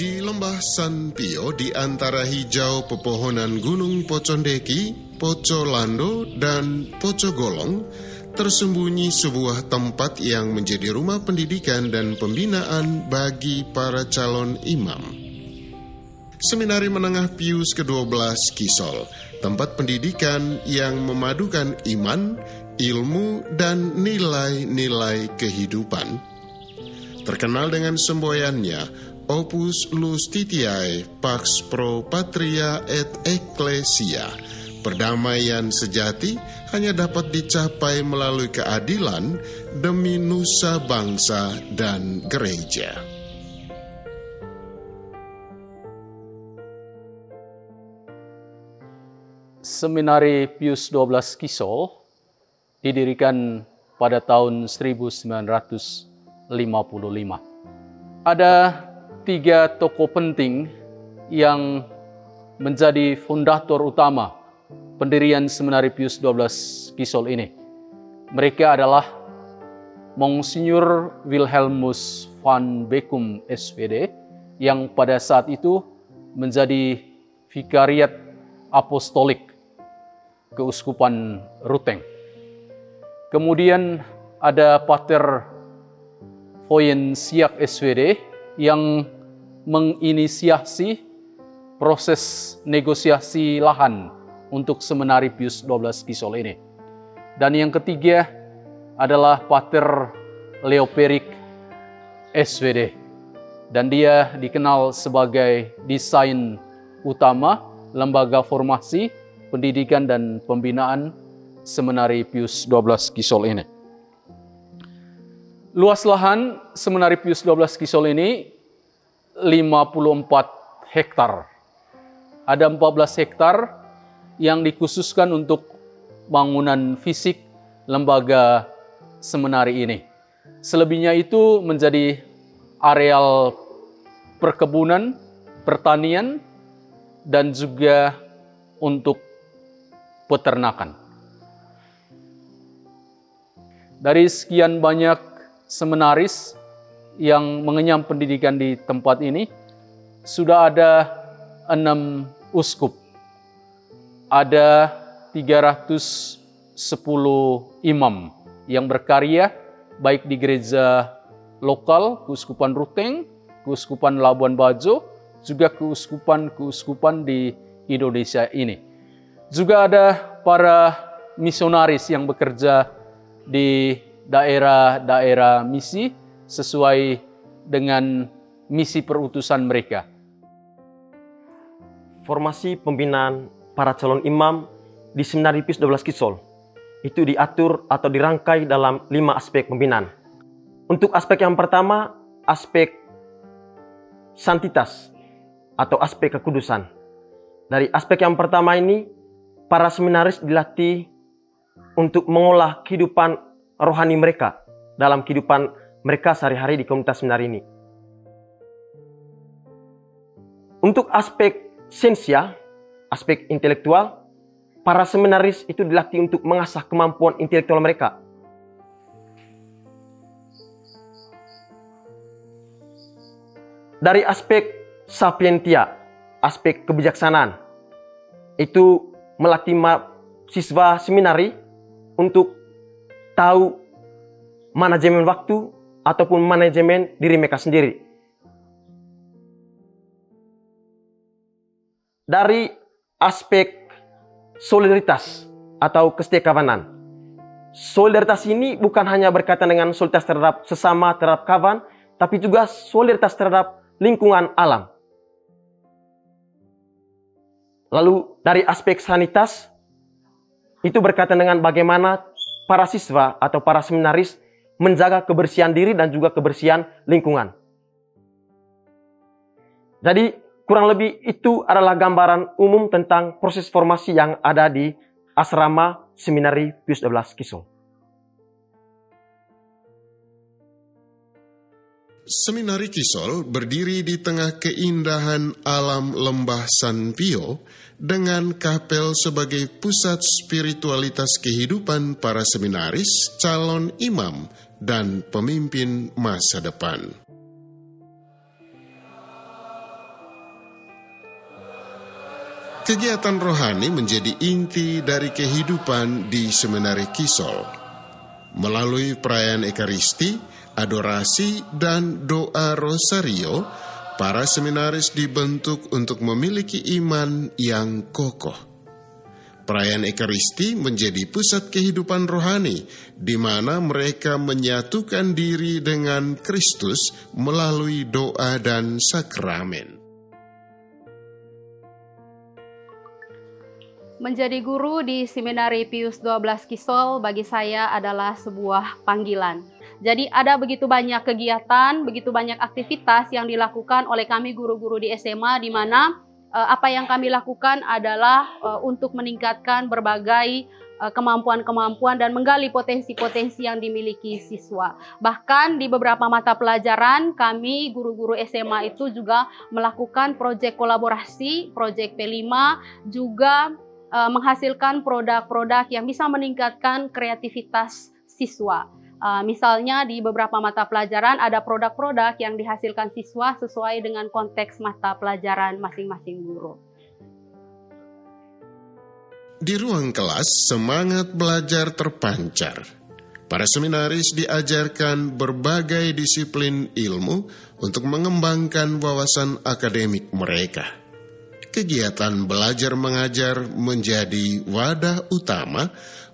Di lembah San Pio, di antara hijau pepohonan Gunung Pocondeki, Pocolando, dan Pocogolong, tersembunyi sebuah tempat yang menjadi rumah pendidikan dan pembinaan bagi para calon imam. Seminari Menengah Pius ke-12 Kisol, tempat pendidikan yang memadukan iman, ilmu, dan nilai-nilai kehidupan. Terkenal dengan semboyannya Opus Iustitiae Pax Pro Patria et Ecclesia, perdamaian sejati hanya dapat dicapai melalui keadilan demi nusa bangsa dan gereja. Seminari Pius XII Kisol didirikan pada tahun 1955. Ada 3 tokoh penting yang menjadi fondator utama pendirian Seminari Pius XII Kisol ini. Mereka adalah Monsignor Wilhelmus van Beckum SVD yang pada saat itu menjadi Vikariat Apostolik Keuskupan Ruteng. Kemudian ada Pater Voyensiak SVD yang menginisiasi proses negosiasi lahan untuk Seminari Pius XII Kisol ini. Dan yang ketiga adalah Pater Leoperik SVD. Dan dia dikenal sebagai desain utama Lembaga Formasi, Pendidikan dan Pembinaan Seminari Pius XII Kisol ini. Luas lahan Seminari Pius XII Kisol ini 54 hektar. Ada 14 hektar yang dikhususkan untuk bangunan fisik lembaga seminari ini. Selebihnya itu menjadi areal perkebunan, pertanian, dan juga untuk peternakan. Dari sekian banyak seminaris yang mengenyam pendidikan di tempat ini, sudah ada 6 uskup, ada 310 imam yang berkarya baik di gereja lokal, Keuskupan Ruteng, Keuskupan Labuan Bajo, juga keuskupan-keuskupan di Indonesia ini. Juga ada para misionaris yang bekerja di daerah-daerah misi sesuai dengan misi perutusan mereka. Formasi pembinaan para calon imam di Seminari Pius XII Kisol itu diatur atau dirangkai dalam 5 aspek pembinaan. Untuk aspek yang pertama, aspek santitas atau aspek kekudusan. Dari aspek yang pertama ini, para seminaris dilatih untuk mengolah kehidupan rohani mereka dalam kehidupan mereka sehari-hari di komunitas seminar ini. Untuk aspek sensia, aspek intelektual, para seminaris itu dilatih untuk mengasah kemampuan intelektual mereka. Dari aspek sapientia, aspek kebijaksanaan, itu melatih siswa seminari untuk tahu manajemen waktu ataupun manajemen diri mereka sendiri. Dari aspek solidaritas atau kesetiakawanan. Solidaritas ini bukan hanya berkaitan dengan solidaritas terhadap sesama, terhadap kawan, tapi juga solidaritas terhadap lingkungan alam. Lalu dari aspek sanitas, itu berkaitan dengan bagaimana para siswa atau para seminaris menjaga kebersihan diri dan juga kebersihan lingkungan. Jadi kurang lebih itu adalah gambaran umum tentang proses formasi yang ada di asrama Seminari Pius XII Kisol. Seminari Kisol berdiri di tengah keindahan alam lembah San Pio dengan kapel sebagai pusat spiritualitas kehidupan para seminaris, calon imam, dan pemimpin masa depan. Kegiatan rohani menjadi inti dari kehidupan di Seminari Kisol. Melalui perayaan Ekaristi, adorasi, dan doa rosario, para seminaris dibentuk untuk memiliki iman yang kokoh. Perayaan Ekaristi menjadi pusat kehidupan rohani, di mana mereka menyatukan diri dengan Kristus melalui doa dan sakramen. Menjadi guru di Seminari Pius XII Kisol bagi saya adalah sebuah panggilan. Jadi ada begitu banyak kegiatan, begitu banyak aktivitas yang dilakukan oleh kami guru-guru di SMA, di mana apa yang kami lakukan adalah untuk meningkatkan berbagai kemampuan-kemampuan dan menggali potensi-potensi yang dimiliki siswa. Bahkan di beberapa mata pelajaran kami guru-guru SMA itu juga melakukan proyek kolaborasi, proyek P5, juga menghasilkan produk-produk yang bisa meningkatkan kreativitas siswa. Misalnya di beberapa mata pelajaran ada produk-produk yang dihasilkan siswa sesuai dengan konteks mata pelajaran masing-masing guru. Di ruang kelas, semangat belajar terpancar. Para seminaris diajarkan berbagai disiplin ilmu untuk mengembangkan wawasan akademik mereka. Kegiatan belajar mengajar menjadi wadah utama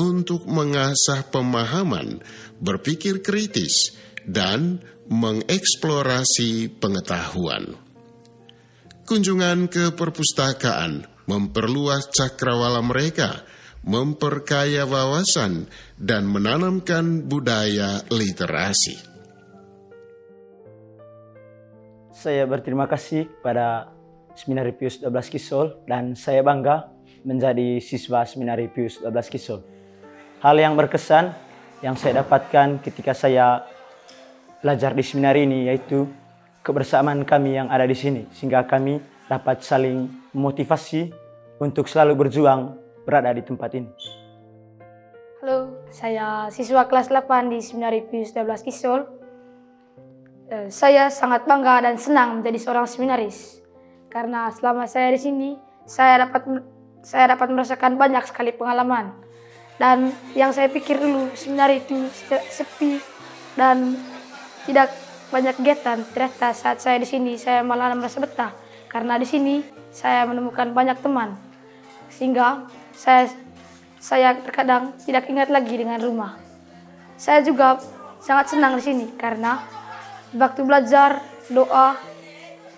untuk mengasah pemahaman, berpikir kritis, dan mengeksplorasi pengetahuan. Kunjungan ke perpustakaan memperluas cakrawala mereka, memperkaya wawasan, dan menanamkan budaya literasi. Saya berterima kasih kepada Seminari Pius XII Kisol dan saya bangga menjadi siswa Seminari Pius XII Kisol. Hal yang berkesan yang saya dapatkan ketika saya belajar di seminari ini yaitu kebersamaan kami yang ada di sini, sehingga kami dapat saling memotivasi untuk selalu berjuang berada di tempat ini. Halo, saya siswa kelas 8 di Seminari Pius XII Kisol. Saya sangat bangga dan senang menjadi seorang seminaris. Karena selama saya di sini, saya dapat merasakan banyak sekali pengalaman. Dan yang saya pikir dulu, seminari itu sepi dan tidak banyak kegiatan. Ternyata saat saya di sini, saya malah merasa betah. Karena di sini, saya menemukan banyak teman. Sehingga saya terkadang tidak ingat lagi dengan rumah. Saya juga sangat senang di sini karena waktu belajar, doa,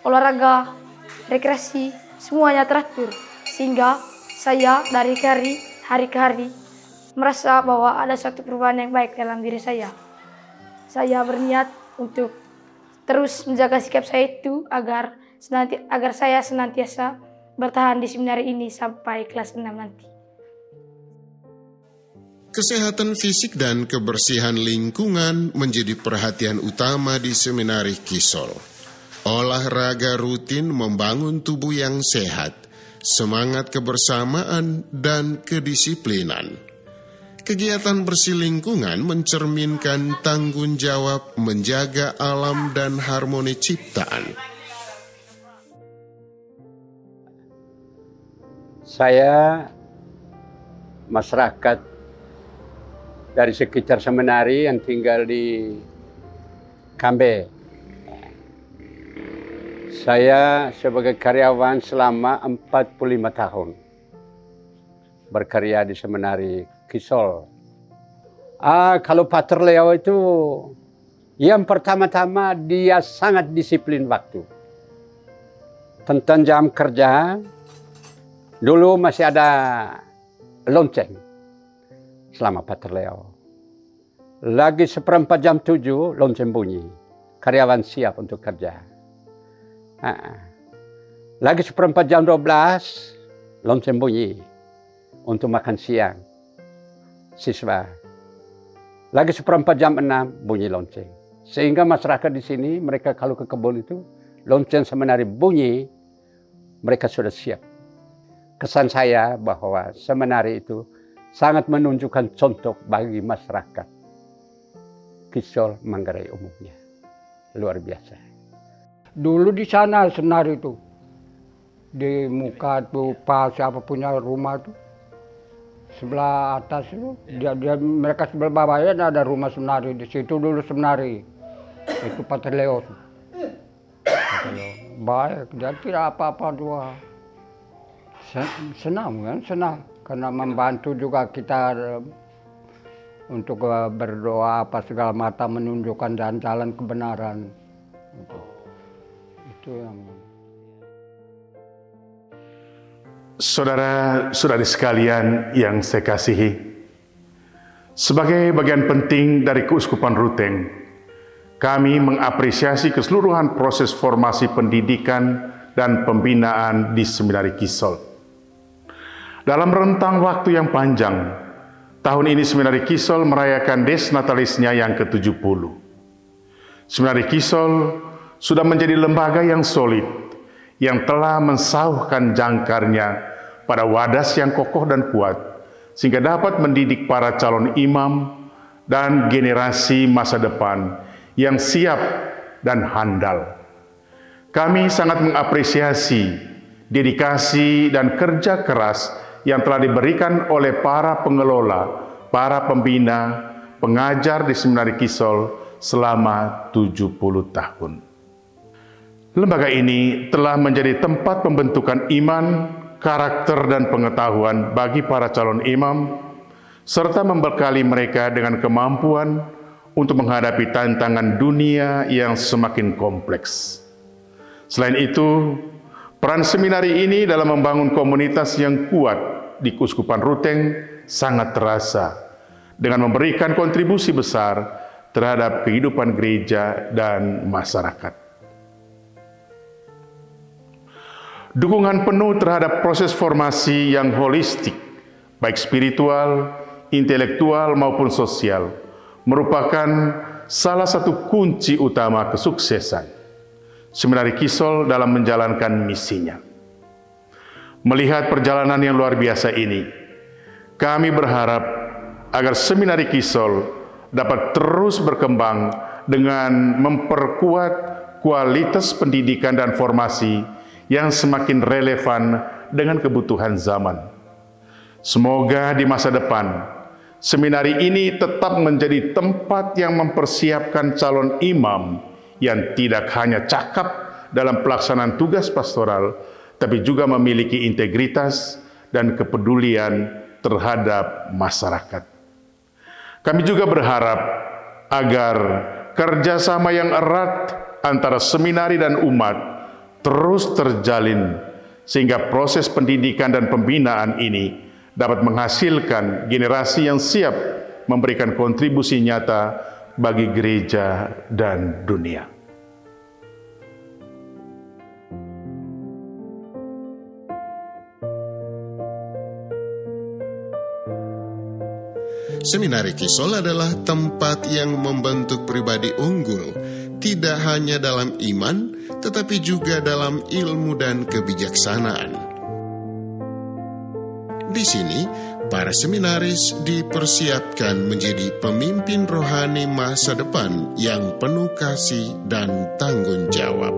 olahraga, rekreasi, semuanya teratur. Sehingga saya dari hari ke hari merasa bahwa ada suatu perubahan yang baik dalam diri saya. Saya berniat untuk terus menjaga sikap saya itu agar saya senantiasa bertahan di seminari ini sampai kelas 6 nanti. Kesehatan fisik dan kebersihan lingkungan menjadi perhatian utama di Seminari Kisol. Olahraga rutin membangun tubuh yang sehat, semangat kebersamaan, dan kedisiplinan. Kegiatan bersih lingkungan mencerminkan tanggung jawab menjaga alam dan harmoni ciptaan. Saya masyarakat dari sekitar seminari yang tinggal di Kambe. Saya sebagai karyawan selama 45 tahun berkarya di Seminari Kisol. Kalau Pater Leo itu yang pertama-tama dia sangat disiplin waktu. Tentang jam kerja, dulu masih ada lonceng selama Pater Leo. Lagi 6:45 lonceng bunyi. Karyawan siap untuk kerja. Lagi 11:45 lonceng bunyi untuk makan siang siswa. Lagi 6:45 bunyi lonceng. Sehingga masyarakat di sini mereka kalau ke kebun itu lonceng seminari bunyi, mereka sudah siap. Kesan saya bahwa seminari itu sangat menunjukkan contoh bagi masyarakat Kisol Manggarai umumnya. Luar biasa. Dulu di sana senar itu. di muka tuh Pak siapa punya rumah tuh sebelah atas itu mereka sebelah bawahnya ada rumah seminari, di situ dulu seminari itu Pater Leo. Baik, dia tidak apa-apa dua. Senang kan, senang karena membantu juga kita untuk berdoa apa segala macam, menunjukkan jalan-jalan kebenaran. Itu yang. Saudara-saudari sekalian yang saya kasihi, sebagai bagian penting dari Keuskupan Ruteng, kami mengapresiasi keseluruhan proses formasi pendidikan dan pembinaan di Seminari Kisol. Dalam rentang waktu yang panjang, tahun ini Seminari Kisol merayakan Des Natalisnya yang ke-70. Seminari Kisol sudah menjadi lembaga yang solid, yang telah mensauhkan jangkarnya pada wadas yang kokoh dan kuat, sehingga dapat mendidik para calon imam dan generasi masa depan yang siap dan handal. Kami sangat mengapresiasi dedikasi dan kerja keras yang telah diberikan oleh para pengelola, para pembina, pengajar di Seminari Kisol selama 70 tahun. Lembaga ini telah menjadi tempat pembentukan iman, karakter dan pengetahuan bagi para calon imam, serta membekali mereka dengan kemampuan untuk menghadapi tantangan dunia yang semakin kompleks. Selain itu, peran seminari ini dalam membangun komunitas yang kuat di Keuskupan Ruteng sangat terasa, dengan memberikan kontribusi besar terhadap kehidupan gereja dan masyarakat. Dukungan penuh terhadap proses formasi yang holistik, baik spiritual, intelektual maupun sosial, merupakan salah satu kunci utama kesuksesan Seminari Kisol dalam menjalankan misinya. Melihat perjalanan yang luar biasa ini, kami berharap agar Seminari Kisol dapat terus berkembang dengan memperkuat kualitas pendidikan dan formasi yang semakin relevan dengan kebutuhan zaman. Semoga di masa depan, seminari ini tetap menjadi tempat yang mempersiapkan calon imam yang tidak hanya cakap dalam pelaksanaan tugas pastoral, tapi juga memiliki integritas dan kepedulian terhadap masyarakat. Kami juga berharap agar kerjasama yang erat antara seminari dan umat terus terjalin, sehingga proses pendidikan dan pembinaan ini dapat menghasilkan generasi yang siap memberikan kontribusi nyata bagi gereja dan dunia. Seminari Kisol adalah tempat yang membentuk pribadi unggul, tidak hanya dalam iman, tetapi juga dalam ilmu dan kebijaksanaan. Di sini, para seminaris dipersiapkan menjadi pemimpin rohani masa depan yang penuh kasih dan tanggung jawab.